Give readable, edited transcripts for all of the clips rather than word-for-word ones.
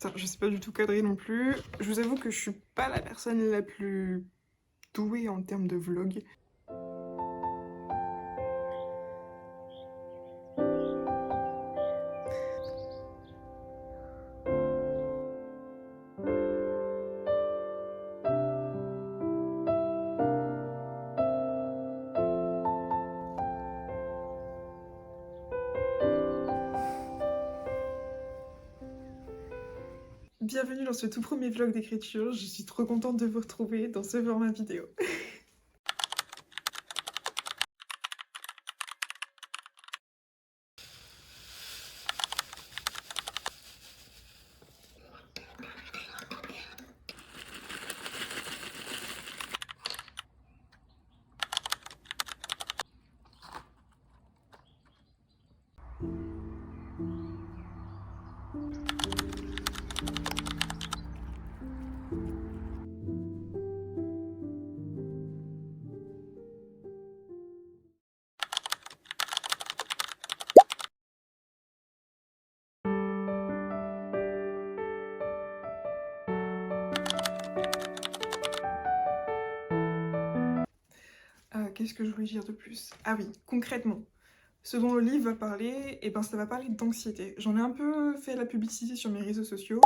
Putain, je sais pas du tout cadrer non plus. Je vous avoue que je suis pas la personne la plus douée en termes de vlog. Bienvenue dans ce tout premier vlog d'écriture, je suis trop contente de vous retrouver dans ce format vidéo. Qu'est-ce que je voulais dire de plus? Ah oui, concrètement, ce dont le livre va parler, et ben ça va parler d'anxiété. J'en ai un peu fait la publicité sur mes réseaux sociaux,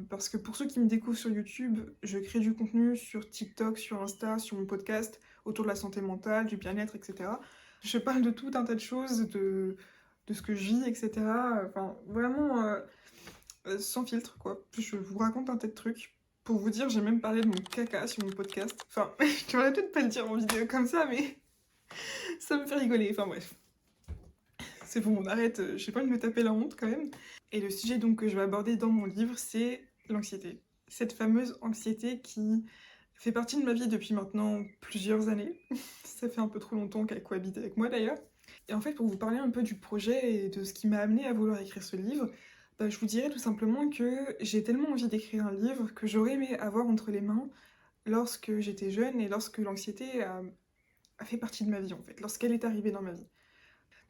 parce que pour ceux qui me découvrent sur YouTube, je crée du contenu sur TikTok, sur Insta, sur mon podcast, autour de la santé mentale, du bien-être, etc. Je parle de tout un tas de choses, de ce que je vis, etc. Enfin, vraiment, sans filtre, quoi. Je vous raconte un tas de trucs. Pour vous dire, j'ai même parlé de mon caca sur mon podcast. Enfin, je devrais peut-être pas le dire en vidéo comme ça, mais ça me fait rigoler. Enfin bref, c'est bon, on arrête. J'ai pas envie de me taper la honte quand même. Et le sujet donc que je vais aborder dans mon livre, c'est l'anxiété. Cette fameuse anxiété qui fait partie de ma vie depuis maintenant plusieurs années. Ça fait un peu trop longtemps qu'elle cohabite avec moi d'ailleurs. Et en fait, pour vous parler un peu du projet et de ce qui m'a amené à vouloir écrire ce livre, bah, je vous dirais tout simplement que j'ai tellement envie d'écrire un livre que j'aurais aimé avoir entre les mains lorsque j'étais jeune et lorsque l'anxiété a fait partie de ma vie en fait, lorsqu'elle est arrivée dans ma vie.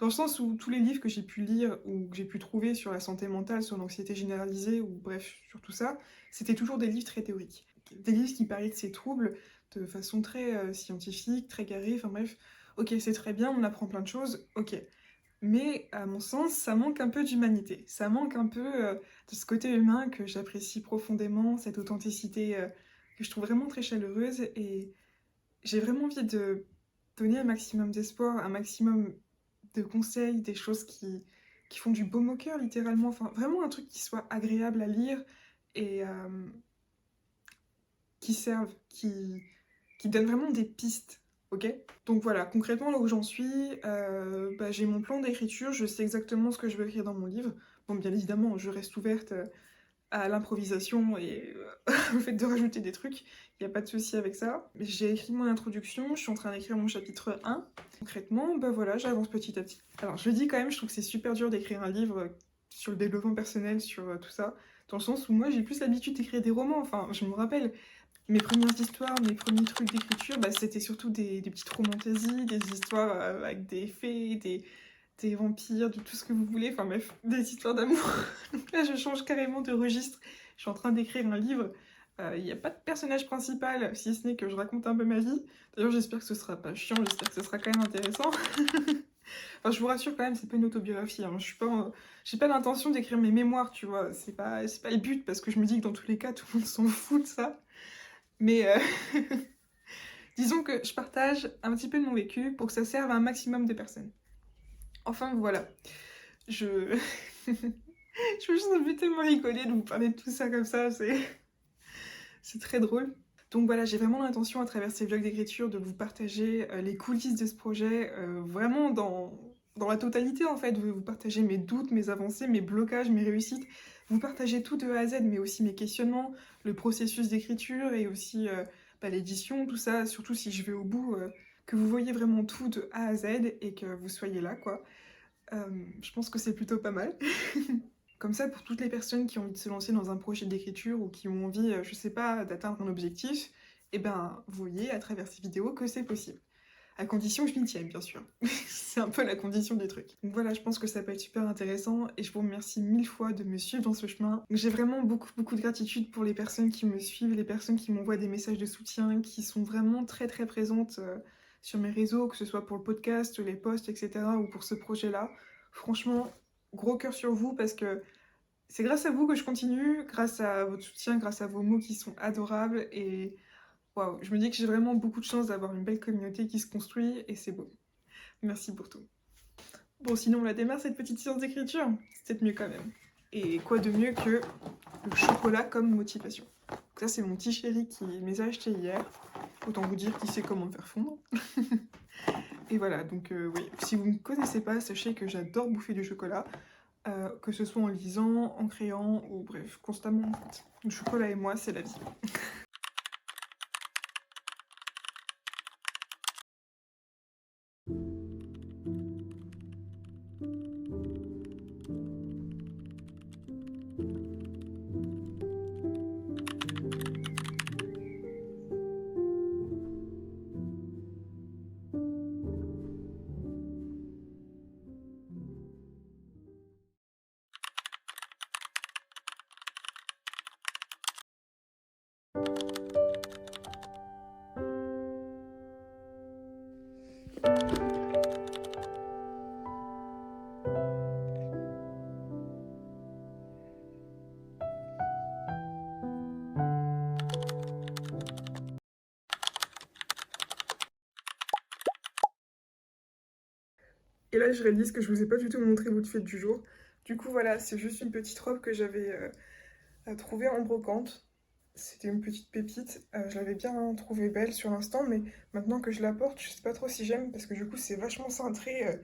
Dans le sens où tous les livres que j'ai pu lire ou que j'ai pu trouver sur la santé mentale, sur l'anxiété généralisée ou bref, sur tout ça, c'était toujours des livres très théoriques. Des livres qui parlaient de ces troubles de façon très scientifique, très carrée, enfin bref, ok, c'est très bien, on apprend plein de choses, ok. Mais à mon sens, ça manque un peu d'humanité. Ça manque un peu de ce côté humain que j'apprécie profondément, cette authenticité que je trouve vraiment très chaleureuse. Et j'ai vraiment envie de donner un maximum d'espoir, un maximum de conseils, des choses qui font du baume au cœur, littéralement. Enfin, vraiment un truc qui soit agréable à lire et qui serve, qui donne vraiment des pistes, ok? Donc voilà, concrètement là où j'en suis, bah, j'ai mon plan d'écriture, je sais exactement ce que je veux écrire dans mon livre. Bon, bien évidemment, je reste ouverte à l'improvisation et au fait de rajouter des trucs, il n'y a pas de souci avec ça. J'ai écrit mon introduction, je suis en train d'écrire mon chapitre 1. Concrètement, bah voilà, j'avance petit à petit. Alors je le dis quand même, je trouve que c'est super dur d'écrire un livre sur le développement personnel, sur tout ça, dans le sens où moi j'ai plus l'habitude d'écrire des romans, enfin je me rappelle, mes premières histoires, mes premiers trucs d'écriture, bah, c'était surtout des petites romantaisies, des histoires avec des fées, des vampires, de tout ce que vous voulez, enfin bref, des histoires d'amour. Donc là, je change carrément de registre. Je suis en train d'écrire un livre. Il n'y a pas de personnage principal, si ce n'est que je raconte un peu ma vie. D'ailleurs, j'espère que ce sera pas chiant, j'espère que ce sera quand même intéressant. Enfin, je vous rassure quand même, c'est pas une autobiographie. Hein. Je suis pas, j'ai pas l'intention d'écrire mes mémoires, tu vois. C'est pas le but, parce que je me dis que dans tous les cas, tout le monde s'en fout de ça. Mais disons que je partage un petit peu de mon vécu pour que ça serve à un maximum de personnes. Enfin, voilà. Je... je me suis tellement rigoler de vous parler de tout ça comme ça, c'est très drôle. Donc voilà, j'ai vraiment l'intention à travers ces vlogs d'écriture de vous partager les coulisses de ce projet, vraiment dans la totalité en fait, de vous partager mes doutes, mes avancées, mes blocages, mes réussites, vous partager tout de A à Z, mais aussi mes questionnements, le processus d'écriture et aussi bah, l'édition, tout ça, surtout si je vais au bout, que vous voyez vraiment tout de A à Z et que vous soyez là quoi. Je pense que c'est plutôt pas mal. Comme ça, pour toutes les personnes qui ont envie de se lancer dans un projet d'écriture ou qui ont envie, je sais pas, d'atteindre un objectif, et ben, vous voyez à travers ces vidéos que c'est possible. à condition que je m'y tienne, bien sûr. C'est un peu la condition du truc. Donc voilà, je pense que ça peut être super intéressant et je vous remercie 1000 fois de me suivre dans ce chemin. J'ai vraiment beaucoup de gratitude pour les personnes qui me suivent, les personnes qui m'envoient des messages de soutien, qui sont vraiment très présentes sur mes réseaux, que ce soit pour le podcast, les posts, etc. ou pour ce projet-là. Franchement, gros cœur sur vous parce que c'est grâce à vous que je continue, grâce à votre soutien, grâce à vos mots qui sont adorables et waouh, je me dis que j'ai vraiment beaucoup de chance d'avoir une belle communauté qui se construit et c'est beau. Merci pour tout. Bon, sinon, on la démarre cette petite séance d'écriture. C'est peut-être mieux quand même. Et quoi de mieux que le chocolat comme motivation. Donc ça, c'est mon petit chéri qui me les a achetés hier. Autant vous dire qu'il sait comment me faire fondre. Et voilà, donc oui, si vous ne me connaissez pas, sachez que j'adore bouffer du chocolat. Que ce soit en lisant, en créant, ou bref, constamment en fait. Le chocolat et moi, c'est la vie. Et là, je réalise que je vous ai pas du tout montré l'outfit du jour. Du coup, voilà, c'est juste une petite robe que j'avais trouvée en brocante. C'était une petite pépite. Je l'avais bien trouvée belle sur l'instant, mais maintenant que je la porte, je sais pas trop si j'aime parce que du coup, c'est vachement cintré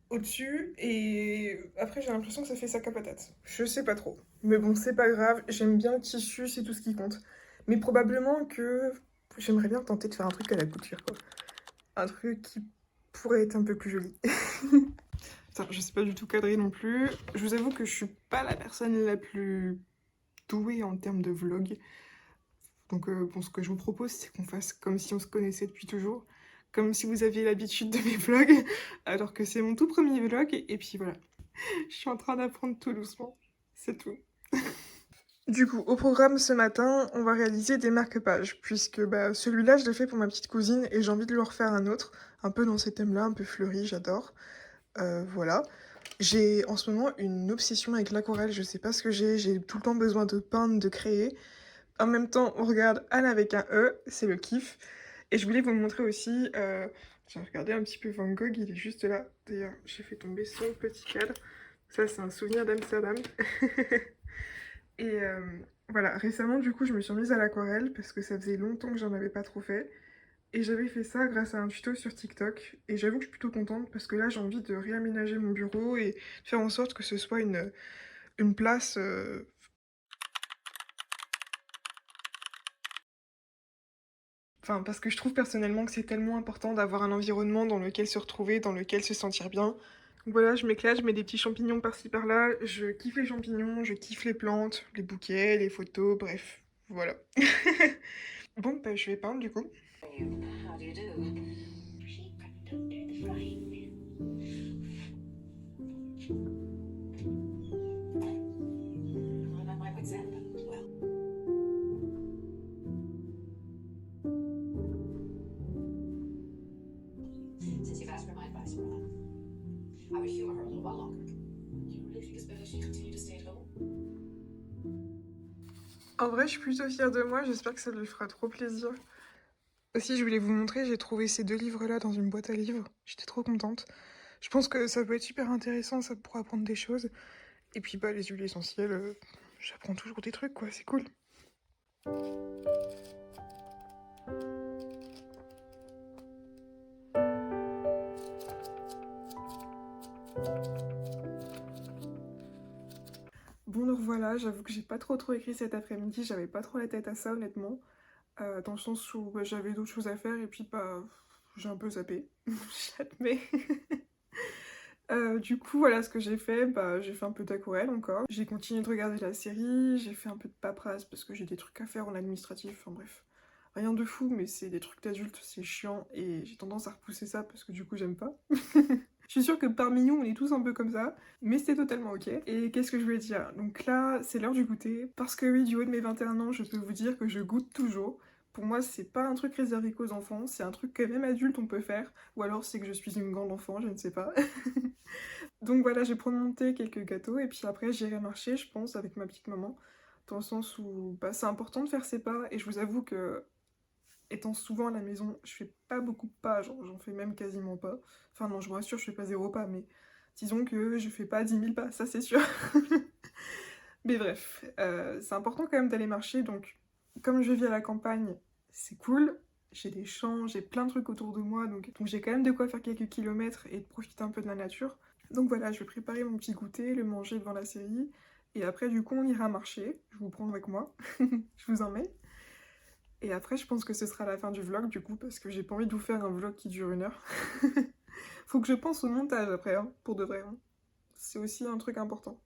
au-dessus. Et après, j'ai l'impression que ça fait sac à patate. Je sais pas trop. Mais bon, c'est pas grave. J'aime bien le tissu, c'est tout ce qui compte. Mais probablement que j'aimerais bien tenter de faire un truc à la couture, quoi. Un truc qui pourrait être un peu plus joli. Attends, je sais pas du tout cadrer non plus. Je vous avoue que je suis pas la personne la plus douée en termes de vlog. Donc bon, ce que je vous propose, c'est qu'on fasse comme si on se connaissait depuis toujours. Comme si vous aviez l'habitude de mes vlogs, alors que c'est mon tout premier vlog. Et puis voilà, je suis en train d'apprendre tout doucement. C'est tout. Du coup, au programme ce matin, on va réaliser des marque-pages, puisque bah, celui-là, je l'ai fait pour ma petite cousine et j'ai envie de lui refaire un autre, un peu dans ces thèmes-là, un peu fleuri, j'adore. Voilà. J'ai en ce moment une obsession avec l'aquarelle, je sais pas ce que j'ai tout le temps besoin de peindre, de créer. En même temps, on regarde Anne avec un E, c'est le kiff. Et je voulais vous montrer aussi, j'ai regardé un petit peu Van Gogh, il est juste là. D'ailleurs, j'ai fait tomber son petit cadre. Ça, c'est un souvenir d'Amsterdam. Et voilà, récemment, du coup, je me suis remise à l'aquarelle parce que ça faisait longtemps que j'en avais pas trop fait. Et j'avais fait ça grâce à un tuto sur TikTok. Et j'avoue que je suis plutôt contente parce que là, j'ai envie de réaménager mon bureau et de faire en sorte que ce soit une place. Enfin, parce que je trouve personnellement que c'est tellement important d'avoir un environnement dans lequel se retrouver, dans lequel se sentir bien. Donc voilà, je m'éclate, je mets des petits champignons par-ci par-là. Je kiffe les champignons, je kiffe les plantes, les bouquets, les photos, bref. Voilà. Bon, bah, je vais peindre du coup. Since you've asked for my advice, Marilla, I would humor her a little while longer. You really think it's better she continue to stay at home? En vrai, je suis plutôt fière de moi, j'espère que ça lui fera trop plaisir. Aussi, je voulais vous montrer, j'ai trouvé ces deux livres-là dans une boîte à livres. J'étais trop contente. Je pense que ça peut être super intéressant, ça pourra apprendre des choses. Et puis, bah, les huiles essentielles, j'apprends toujours des trucs, quoi, c'est cool. Bon, donc voilà, j'avoue que j'ai pas trop écrit cet après-midi, j'avais pas trop la tête à ça, honnêtement. Dans le sens où bah, j'avais d'autres choses à faire et puis bah, j'ai un peu zappé, j'admets. Du coup, voilà ce que j'ai fait. Bah, j'ai fait un peu d'aquarelle encore. J'ai continué de regarder la série, j'ai fait un peu de paperasse parce que j'ai des trucs à faire en administratif, enfin bref. Rien de fou, mais c'est des trucs d'adultes, c'est chiant, et j'ai tendance à repousser ça parce que du coup j'aime pas. Je suis sûre que parmi nous, on est tous un peu comme ça, mais c'est totalement ok. Et qu'est-ce que je voulais dire? Donc là, c'est l'heure du goûter, parce que oui, du haut de mes 21 ans, je peux vous dire que je goûte toujours. Pour moi, c'est pas un truc réservé qu'aux enfants, c'est un truc que même adulte on peut faire, ou alors c'est que je suis une grande enfant, je ne sais pas. Donc voilà, j'ai monter quelques gâteaux, et puis après j'irai marcher, je pense, avec ma petite maman, dans le sens où bah, c'est important de faire ses pas, et je vous avoue que étant souvent à la maison, je fais pas beaucoup de pas, genre j'en fais même quasiment pas. Enfin non, je vous rassure, je fais pas 0 pas, mais disons que je fais pas 10 000 pas, ça c'est sûr. Mais bref, c'est important quand même d'aller marcher, donc comme je vis à la campagne, c'est cool. J'ai des champs, j'ai plein de trucs autour de moi, donc j'ai quand même de quoi faire quelques kilomètres et de profiter un peu de la nature. Donc voilà, je vais préparer mon petit goûter, le manger devant la série, et après du coup on ira marcher, je vous prends avec moi, je vous emmène. Et après, je pense que ce sera la fin du vlog, du coup, parce que j'ai pas envie de vous faire un vlog qui dure 1 heure. Faut que je pense au montage après, hein, pour de vrai. Hein. C'est aussi un truc important.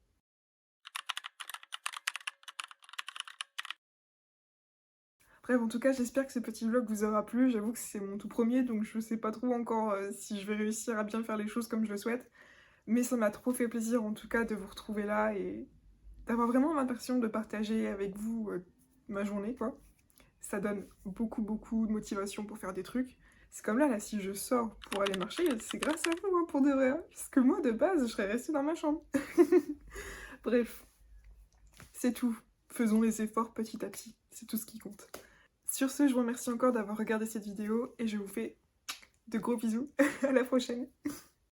Bref, en tout cas, j'espère que ce petit vlog vous aura plu. J'avoue que c'est mon tout premier, donc je sais pas trop encore si je vais réussir à bien faire les choses comme je le souhaite. Mais ça m'a trop fait plaisir, en tout cas, de vous retrouver là et d'avoir vraiment l'impression de partager avec vous ma journée, quoi. Ça donne beaucoup de motivation pour faire des trucs. C'est comme là, si je sors pour aller marcher, c'est grâce à vous, hein, pour de vrai. Hein. Parce que moi, de base, je serais restée dans ma chambre. Bref, c'est tout. Faisons les efforts petit à petit. C'est tout ce qui compte. Sur ce, je vous remercie encore d'avoir regardé cette vidéo et je vous fais de gros bisous. À la prochaine.